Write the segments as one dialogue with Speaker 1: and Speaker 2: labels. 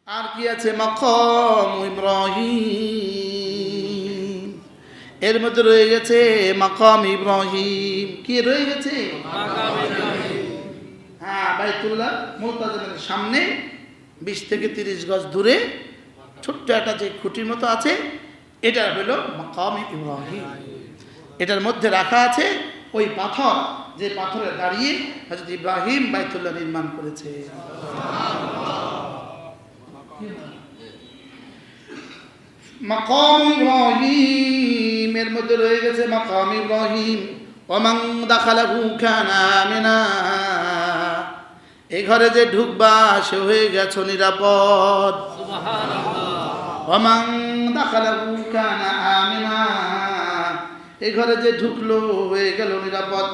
Speaker 1: আর কি আছে? মাকাম ইব্রাহিম, এর মধ্যে রয়ে গেছে মাকাম ইব্রাহিম। কি রয়ে গেছে? হ্যাঁ, বাইতুল্লাহ মুলতাজিমের সামনে 20 থেকে 30 গজ দূরে ছোট্ট একটা যে খুঁটির মতো আছে, এটা হলো মাকাম ইব্রাহিম। এটার মধ্যে রাখা আছে ওই পাথর, যে পাথরে দাঁড়িয়ে হযরত ইব্রাহিম বাইতুল্লাহ নির্মাণ করেছে। মাকাম ইব্রাহিম এর মধ্যে রয়ে গেছে মাকাম ইব্রাহিম। ওমান দাখালাহু কানা আমিনা, এই ঘরে যে ঢুকবা সে হয়ে গেছো নিরাপদ। সুবহানাল্লাহ। ওমান দাখালাহু কানা আমিনা, এই ঘরে যে ঢুকলো হয়ে গেল নিরাপদ।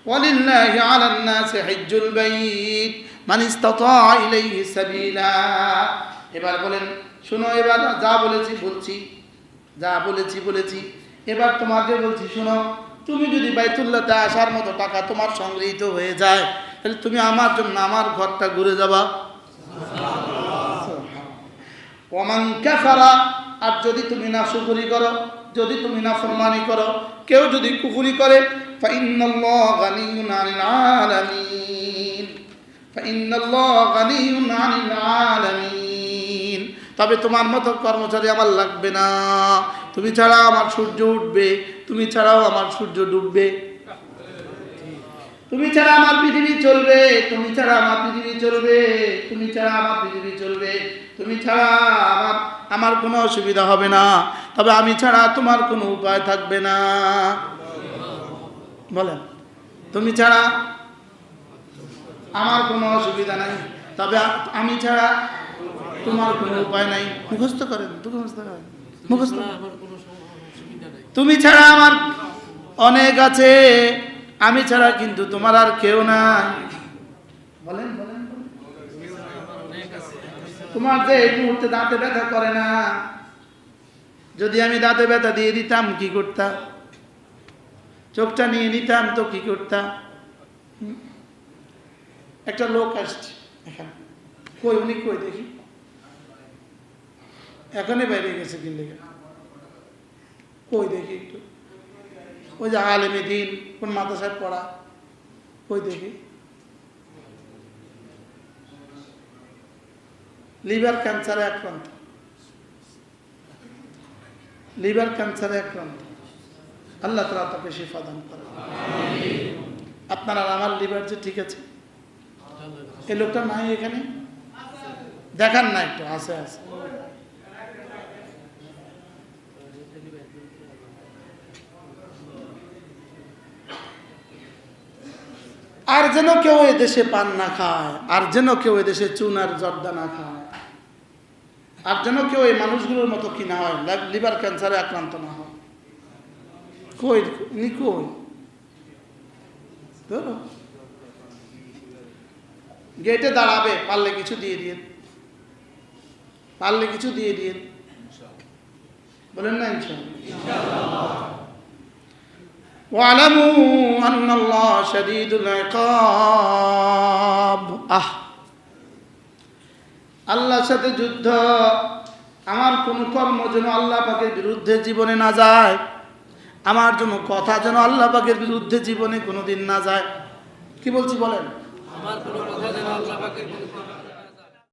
Speaker 1: ওয়ালিল্লাহি আলান নাসি হিজ্জুল বাইত মান ইসতাতা ইলাইহি সাবিলা। এবার বলেন, শুনো, এবার যা বলেছি বলছি, যা বলেছি বলেছি, এবার তোমাকে বলছি শুনো। তুমি যদি বাইতুল্লাহতে আসার মতো টাকা তোমার সংগৃহীত হয়ে যায়, তাহলে তুমি আমার জন্য আমার ঘরটা ঘুরে যাবা। ওমান কাফারা, আর যদি তুমি নাশকরি করো, যদি তুমি নাফরমানি করো, কেউ যদি কুফরি করে, ফাইন্নাল্লাহা গানিয়্যুন আনিল আলামিন, ফাইন্নাল্লাহা গানিয়্যুন আনিল আলামিন, তবে তোমার মতো কর্মচারী আমার লাগবে না। তুমি ছাড়া আমার সূর্য উঠবে, তুমি ছাড়াও আমার সূর্য ডুববে, তুমি ছাড়া আমার পৃথিবী চলবে, তুমি ছাড়া আমার পৃথিবী চলবে, তুমি ছাড়া আমার পৃথিবী চলবে, তুমি ছাড়া আমার কোনো অসুবিধা হবে না, তবে আমি ছাড়া তোমার কোনো উপায় থাকবে না। বলেন, তুমি ছাড়া আমার কোনো অসুবিধা নাই, তবে আমি ছাড়া তোমার কোনো উপায় নাই। মুখস্থ করেন, মুখস্থ। তুমি ছাড়া আমার অনেক আছে, আমি ছাড়া কিন্তু তোমার আর কেউ নাই। বলেন বলেন, তোমার যে এই মুহূর্তে দাঁতে ব্যথা করে না, যদি আমি দাঁতে ব্যথা দিয়ে দিতাম কি করতাম? চোখটা নিয়ে নিতাম তো কি করতাম? একটা লোক আসছে এখানে, কই উনি কই দেখি, এখনই বাইরে গেছে কি লেগে, কই দেখি একটু। ওই যে আলেমে দিন, কোন মাদ্রাসায় পড়া, কই দেখি। লিভার ক্যান্সারে আক্রান্ত, লিভার ক্যান্সারে আক্রান্ত। আল্লাহ তাআলা তাকে শিফা দান করে। আপনার আর আমার লিভার যে ঠিক আছে, এই লোকটা নাই এখানে, দেখান না একটু, আছে আছে। আর যেন কেউ এদেশে পান না খায়, আর যেন কেউ এদেশে চুন আর জর্দা না খায়, আর যেন কেউ এই মানুষগুলোর মতো কি না হয়, লিভার ক্যান্সারে আক্রান্ত না হয়। কই নি, কই ধরো গেটে দাঁড়াবে, পারলে কিছু দিয়ে দিয়ে, পারলে কিছু দিয়ে দিয়ে, বলেন না ইনশাআল্লাহ। ওয়ালামু আন্নাল্লাহ শাদীদুল ইকাব। আল্লাহর সাথে যুদ্ধ, আমার কোন কর্ম যেন আল্লাহ পাকের বিরুদ্ধে জীবনে না যায়, আমার জন্য কথা যেন আল্লাহ পাকের বিরুদ্ধে জীবনে কোনোদিন না যায়। কি বলছি বলেন? আমার কোনো কথা যেন আল্লাহ পাকের বিরুদ্ধে